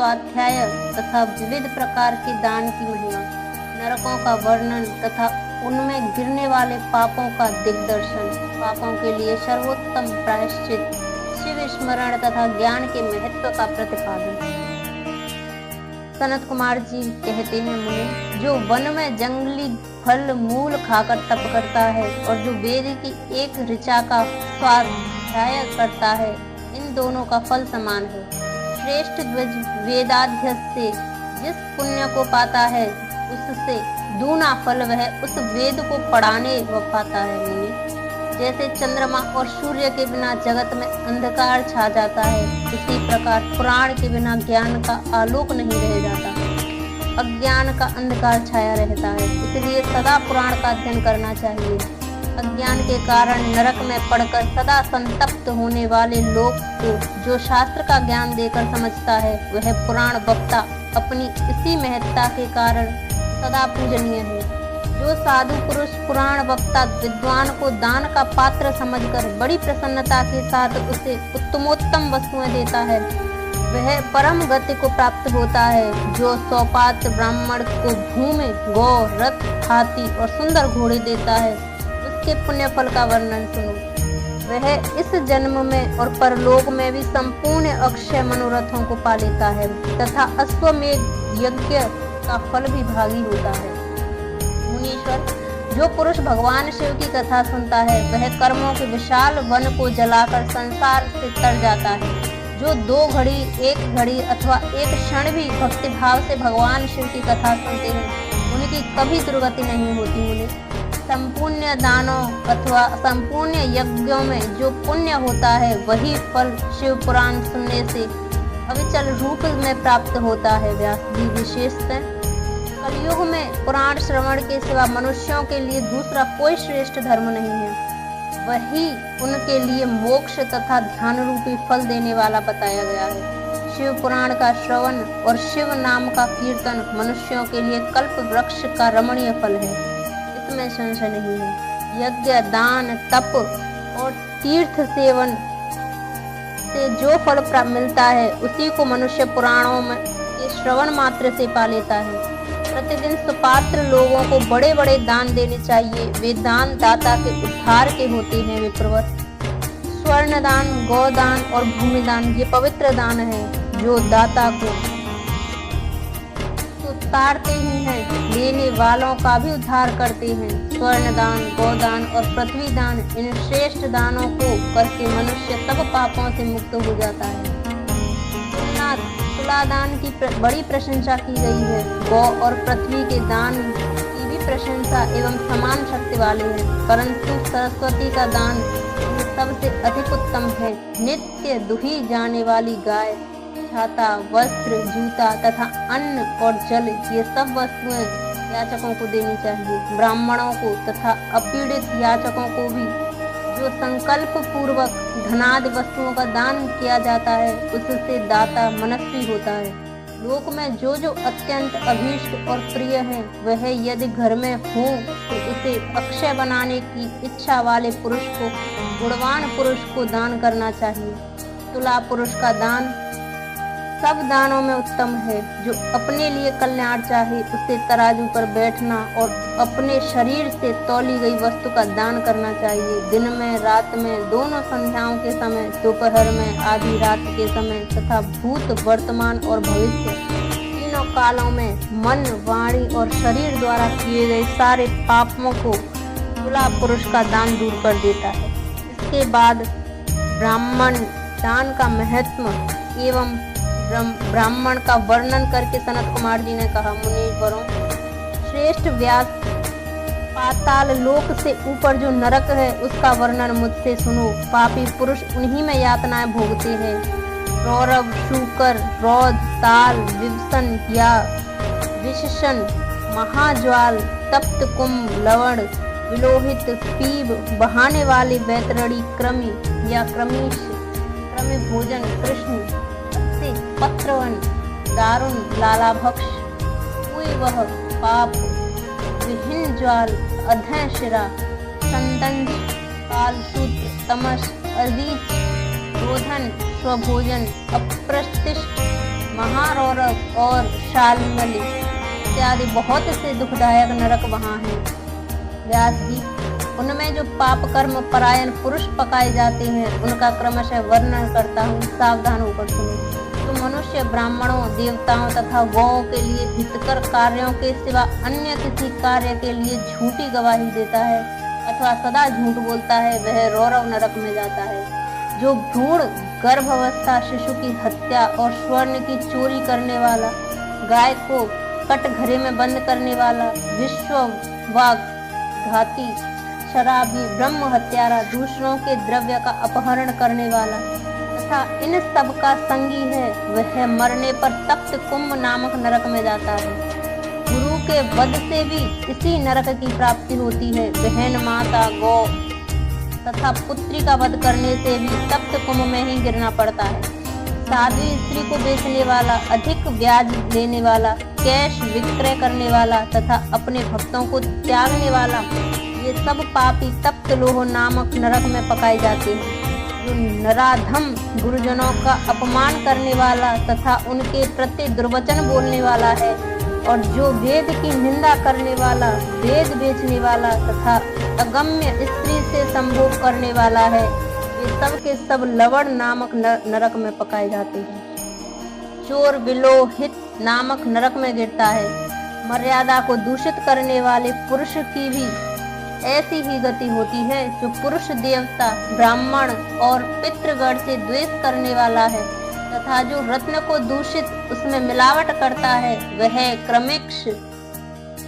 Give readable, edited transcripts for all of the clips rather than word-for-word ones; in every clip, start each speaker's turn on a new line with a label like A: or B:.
A: स्वाध्याय तथा विविध प्रकार के दान की महिमा, नरकों का वर्णन तथा उनमें गिरने वाले पापों का दिग्दर्शन, पापों के लिए सर्वोत्तम प्रायश्चित, शिव स्मरण तथा ज्ञान के महत्व का प्रतिपादन। सनत कुमार जी कहते हैं, मुनि, जो वन में जंगली फल मूल खाकर तप करता है और जो वेद की एक ऋचा का स्वाध्याय करता है, इन दोनों का फल समान है। श्रेष्ठ वेदाध्ययन से जिस पुण्य को पाता है, उससे दूना फल वह उस वेद को पढ़ाने व पाता है। मुनि, जैसे चंद्रमा और सूर्य के बिना जगत में अंधकार छा जाता है, उसी प्रकार पुराण के बिना ज्ञान का आलोक नहीं रह जाता, अज्ञान का अंधकार छाया रहता है। इसलिए सदा पुराण का अध्ययन करना चाहिए। अज्ञान के कारण नरक में पड़कर सदा संतप्त होने वाले लोग को जो शास्त्र का ज्ञान देकर समझता है, वह पुराण वक्ता अपनी इसी महत्ता के कारण सदा पूजनीय है। जो साधु पुरुष पुराण वक्ता विद्वान को दान का पात्र समझकर बड़ी प्रसन्नता के साथ उसे उत्तमोत्तम वस्तुएं देता है, वह परम गति को प्राप्त होता है। जो सौपात्र ब्राह्मण को भूमि, गौ, रथ, हाथी और सुंदर घोड़े देता है, उसके पुण्य फल का वर्णन सुनो। वह इस जन्म में और परलोक में भी संपूर्ण अक्षय मनोरथों को पा लेता है तथा अश्वमेध यज्ञ का फल भी भागी होता है। मुनीश्वर, जो पुरुष भगवान शिव की कथा सुनता है, वह कर्मों के विशाल वन को जलाकर संसार से तर जाता है। जो 2 घड़ी, 1 घड़ी अथवा 1 क्षण भी भक्ति भाव से भगवान शिव की कथा सुनते हैं, उनकी कभी दुर्गति नहीं होती। मुनि, संपूर्ण दानों अथवा संपूर्ण यज्ञों में जो पुण्य होता है, वही फल शिव पुराण सुनने से अविचल रूप में प्राप्त होता है। व्यास जी, विशेषतः कलयुग में पुराण श्रवण के सिवा मनुष्यों के लिए दूसरा कोई श्रेष्ठ धर्म नहीं है। वही उनके लिए मोक्ष तथा ध्यान रूपी फल देने वाला बताया गया है। शिव पुराण का श्रवण और शिव नाम का कीर्तन मनुष्यों के लिए कल्प वृक्ष का रमणीय फल है, इसमें संशय नहीं है। यज्ञ, दान, तप और तीर्थ सेवन से जो फल प्राप्त मिलता है, उसी को मनुष्य पुराणों में के श्रवण मात्र से पा लेता है। प्रतिदिन सुपात्र लोगों को बड़े बड़े दान देने चाहिए। वे दान दाता के उद्धार के होते हैं। विप्रवर, स्वर्ण दान, गोदान और भूमि दान ये पवित्र दान है, जो दाता को उतारते ही हैं, लेने वालों का भी उद्धार करते हैं। स्वर्ण दान, गोदान और पृथ्वी दान, इन श्रेष्ठ दानों को करके मनुष्य सब पापों से मुक्त हो जाता है। तुला दान की बड़ी प्रशंसा की गई है। गौ और पृथ्वी के दान की भी प्रशंसा एवं समान शक्ति वाले हैं, परंतु सरस्वती का दान सबसे अधिक उत्तम है। नित्य दुही जाने वाली गाय, छाता, वस्त्र, जूता तथा अन्न और जल ये सब वस्तुएं याचकों को देनी चाहिए। ब्राह्मणों को तथा अपीड़ित याचकों को भी जो संकल्प पूर्वक धनादि वस्तुओं का दान किया जाता है, उससे दाता मनस्वी होता है। लोक में जो जो अत्यंत अभीष्ट और प्रिय है, वह यदि घर में हो तो उसे अक्षय बनाने की इच्छा वाले पुरुष को, गुणवान पुरुष को दान करना चाहिए। तुला पुरुष का दान सब दानों में उत्तम है। जो अपने लिए कल्याण चाहे, उसे तराजू पर बैठना और अपने शरीर से तौली गई वस्तु का दान करना चाहिए। दिन में, रात में, दोनों संध्याओं के समय, दोपहर में, आधी रात के समय तथा भूत, वर्तमान और भविष्य तीनों कालों में मन, वाणी और शरीर द्वारा किए गए सारे पापों को तुला पुरुष का दान दूर कर देता है। इसके बाद ब्राह्मण दान का महत्व एवं ब्राह्मण का वर्णन करके सनत कुमार जी ने कहा, मुनीश्वरों, श्रेष्ठ व्यास, पाताल लोक से ऊपर जो नरक है, उसका वर्णन मुझसे सुनो। पापी पुरुष उन्हीं में यातनाएं भोगते हैं। रौरव, शूकर, रौद, ताल, विवसन या विशसन, महाज्वाल, तप्त कुंभ, लवण, विलोहित, पीब, बहाने वाले बैतरणी, कृमि या क्रमीश, क्रमि भोजन, कृष्ण, पत्रवन, दारुण, लालाभक्ष, हुई वह पाप, विहीन ज्वाल, अधय शिरा, संदंश, कालसूत्र, तमस, अजीज, रोधन, स्वभोजन, अप्रतिष्ठ, महारौरव और शाल्मली इत्यादि बहुत से दुखदायक नरक वहाँ हैं। व्यास जी, उनमें जो पाप कर्म परायण पुरुष पकाए जाते हैं उनका क्रमशः वर्णन करता हूँ, सावधान होकर सुनो। तो मनुष्य ब्राह्मणों, देवताओं तथा गौओं के लिए हितकर कार्यों के सिवा अन्य किसी कार्य के लिए झूठी गवाही देता है अथवा सदा झूठ बोलता है, वह रौरव नरक में जाता है। जो भ्रूण गर्भावस्था शिशु की हत्या और स्वर्ण की चोरी करने वाला, गाय को कटघरे में बंद करने वाला, विश्ववाग घाती, शराबी, ब्रह्म हत्यारा, दूसरों के द्रव्य का अपहरण करने वाला तथा इन सब का संगी है, वह मरने पर तप्त कुंभ नामक नरक में जाता है। गुरु के वध से भी इसी नरक की प्राप्ति होती है। बहन, माता, गौ तथा पुत्री का वध करने से भी तप्त कुंभ में ही गिरना पड़ता है। साध्वी स्त्री को बेचने वाला, अधिक ब्याज लेने वाला, कैश विक्रय करने वाला तथा अपने भक्तों को त्यागने वाला, ये सब पापी तप्त लोह नामक नरक में पकाए जाते हैं। जो नराधम गुरुजनों का अपमान करने वाला तथा उनके प्रति दुर्वचन बोलने वाला है और जो वेद की निंदा करने वाला, वेद बेचने वाला तथा अगम्य स्त्री से संभोग करने वाला है, ये सब के सब लवण नामक नरक में पकाए जाते हैं। चोर विलोहित नामक नरक में गिरता है। मर्यादा को दूषित करने वाले पुरुष की भी ऐसी ही गति होती है। जो पुरुष देवता, ब्राह्मण और पितृगण से द्वेष करने वाला है तथा जो रत्न को दूषित उसमें मिलावट करता है, वह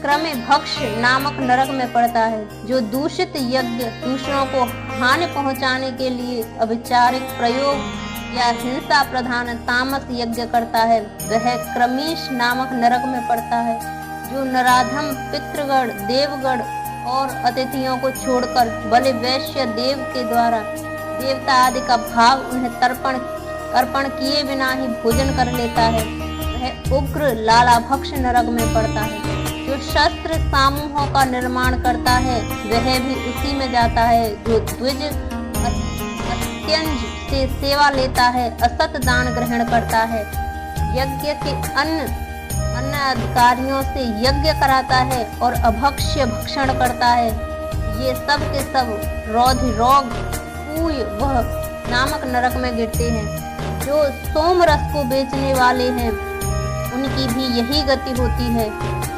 A: क्रमिभक्ष नामक नरक में पड़ता है। जो दूषित यज्ञ, दूसरों को हानि पहुंचाने के लिए अविचारिक प्रयोग या हिंसा प्रधान तामस यज्ञ करता है, वह क्रमीश नामक नरक में पड़ता है। जो नराधम पितृगण, देवगण और अतिथियों को छोड़कर बलि वैश्य देव के द्वारा देवता आदि का भाव उन्हें अर्पण किए बिना ही भोजन कर लेता है, वह उग्र लालाभक्ष नरक में पड़ता है। जो शस्त्र समूहों का निर्माण करता है, वह भी उसी में जाता है। जो द्विज अत्यंज से सेवा लेता है, असत दान ग्रहण करता है, यज्ञ के अन्य अधिकारियों से यज्ञ कराता है और अभक्ष्य भक्षण करता है, ये सब के सब रोध रोग पूय वह नामक नरक में गिरते हैं। जो सोम रस को बेचने वाले हैं, उनकी भी यही गति होती है।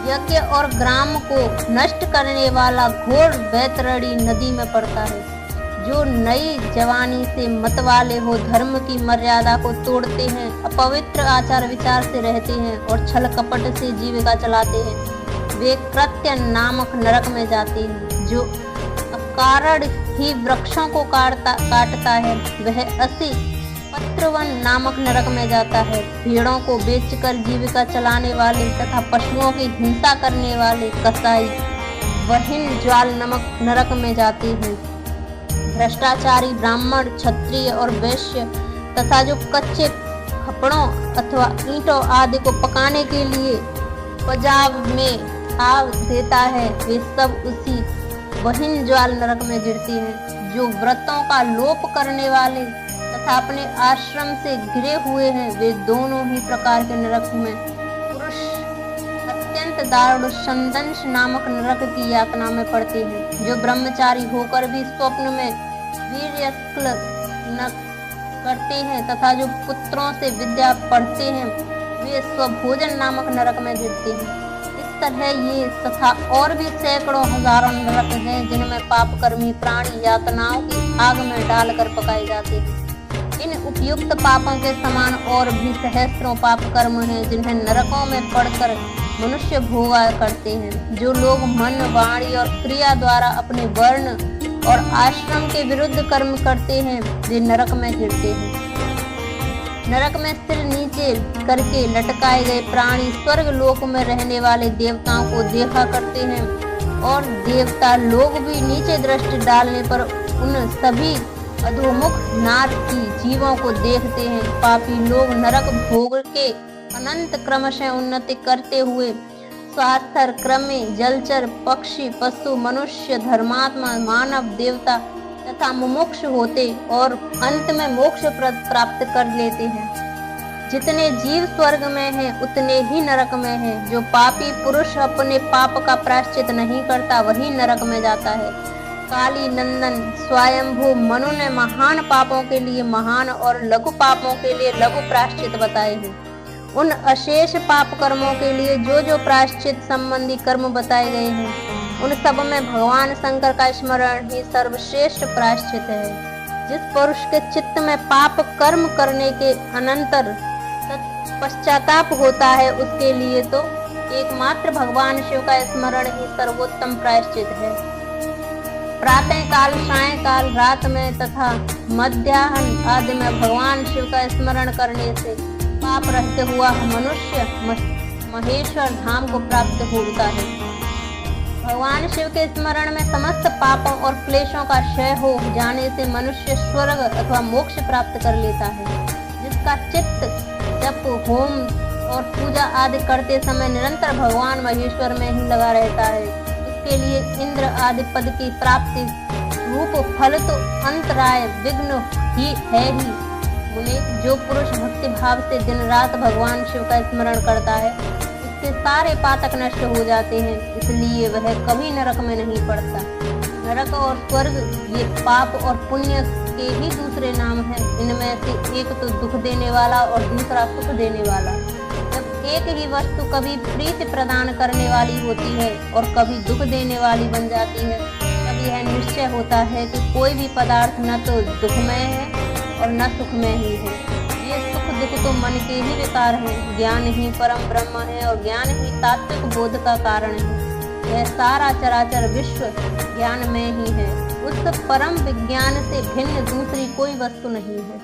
A: यज्ञ और ग्राम को नष्ट करने वाला घोर वैतरणी नदी में पड़ता है। जो नई जवानी से मतवाले हो, धर्म की मर्यादा को तोड़ते हैं, अपवित्र आचार विचार से रहते हैं और छल कपट से जीविका चलाते हैं, वे कृत्य नामक नरक में जाते हैं। जो अकारण ही वृक्षों को काटता है, वह असी पत्रवन नामक नरक में जाता है। भेड़ों को बेचकर जीविका चलाने वाले तथा पशुओं की हिंसा करने वाले कसाई वहिन ज्वाल नामक नरक में जाते हैं। भ्रष्टाचारी ब्राह्मण, क्षत्रिय और वैश्य तथा जो कच्चे खपड़ों अथवा ईंटों आदि को पकाने के लिए पंजाब में आग देता है, वे सब उसी वहिन ज्वाल नरक में गिरती हैं। जो व्रतों का लोप करने वाले तथा अपने आश्रम से घिरे हुए हैं, वे दोनों ही प्रकार के नरक में पुरुष अत्यंत दारुण संदंश नामक नरक की यातना में पड़ते हैं। जो ब्रह्मचारी होकर भी स्वप्न में वीर्यस्खलन न करते हैं तथा जो पुत्रों से विद्या पढ़ते हैं, वे स्वभोजन नामक नरक में गिरते हैं। इस तरह ये तथा और भी सैकड़ों हजारों नरक हैं, जिनमें पापकर्मी प्राणी यातनाओं की आग में डालकर पकाए जाते हैं। इन उपयुक्त पापों के समान और भी सहस्त्रों पाप कर्म हैं, जिन्हें नरकों में पड़कर मनुष्य भोगा करते हैं। जो लोग मन, वाणी और क्रिया द्वारा अपने वर्ण और आश्रम के विरुद्ध कर्म करते हैं, वे नरक में गिरते हैं। नरक में सिर नीचे करके लटकाए गए प्राणी स्वर्ग लोक में रहने वाले देवताओं को देखा करते हैं और देवता लोग भी नीचे दृष्टि डालने पर उन सभी अधोमुख नार की जीवों को देखते हैं। पापी लोग नरक भोग के अनंत क्रमशः उन्नति करते हुए स्वास्थ्य क्रमे जलचर, पक्षी, पशु, मनुष्य, धर्मात्मा, मानव, देवता तथा मुमुक्ष होते और अंत में मोक्ष प्राप्त कर लेते हैं। जितने जीव स्वर्ग में हैं उतने ही नरक में हैं। जो पापी पुरुष अपने पाप का प्रायश्चित नहीं करता वही नरक में जाता है। काली नंदन स्वयंभू मनु ने महान पापों के लिए महान और लघु पापों के लिए लघु प्रायश्चित बताए हैं। उन अशेष पाप कर्मों के लिए जो जो प्रायश्चित संबंधी कर्म बताए गए हैं उन सब में भगवान शंकर का स्मरण ही सर्वश्रेष्ठ प्रायश्चित है। जिस पुरुष के चित्त में पाप कर्म करने के अनंतर पश्चाताप होता है उसके लिए तो एकमात्र भगवान शिव का स्मरण ही सर्वोत्तम प्रायश्चित है। प्रातः काल, सायंकाल, रात में तथा मध्याह्न आदि में भगवान शिव का स्मरण करने से पाप रहित हुआ मनुष्य महेश्वर धाम को प्राप्त होता है। भगवान शिव के स्मरण में समस्त पापों और क्लेशों का क्षय हो जाने से मनुष्य स्वर्ग अथवा मोक्ष प्राप्त कर लेता है। जिसका चित्त जप, होम और पूजा आदि करते समय निरंतर भगवान महेश्वर में ही लगा रहता है उसके लिए इंद्र आदि पद की प्राप्ति रूप फल तो अंतराय विघ्न ही है ही। मुने, जो पुरुष भक्ति भाव से दिन रात भगवान शिव का स्मरण करता है उसके सारे पातक नष्ट हो जाते हैं, इसलिए वह कभी नरक में नहीं पड़ता। नरक और स्वर्ग ये पाप और पुण्य के ही दूसरे नाम हैं। इनमें से एक तो दुख देने वाला और दूसरा सुख देने वाला। जब एक ही वस्तु कभी प्रीति प्रदान करने वाली होती है और कभी दुख देने वाली बन जाती है तब यह निश्चय होता है कि कोई भी पदार्थ न तो दुखमय है और न सुखमय ही है। ये सुख दुख तो मन के ही विकार हैं। ज्ञान ही परम ब्रह्म है और ज्ञान ही तात्विक बोध का कारण है। यह सारा चराचर विश्व ज्ञान में ही है। उस परम विज्ञान से भिन्न दूसरी कोई वस्तु नहीं है।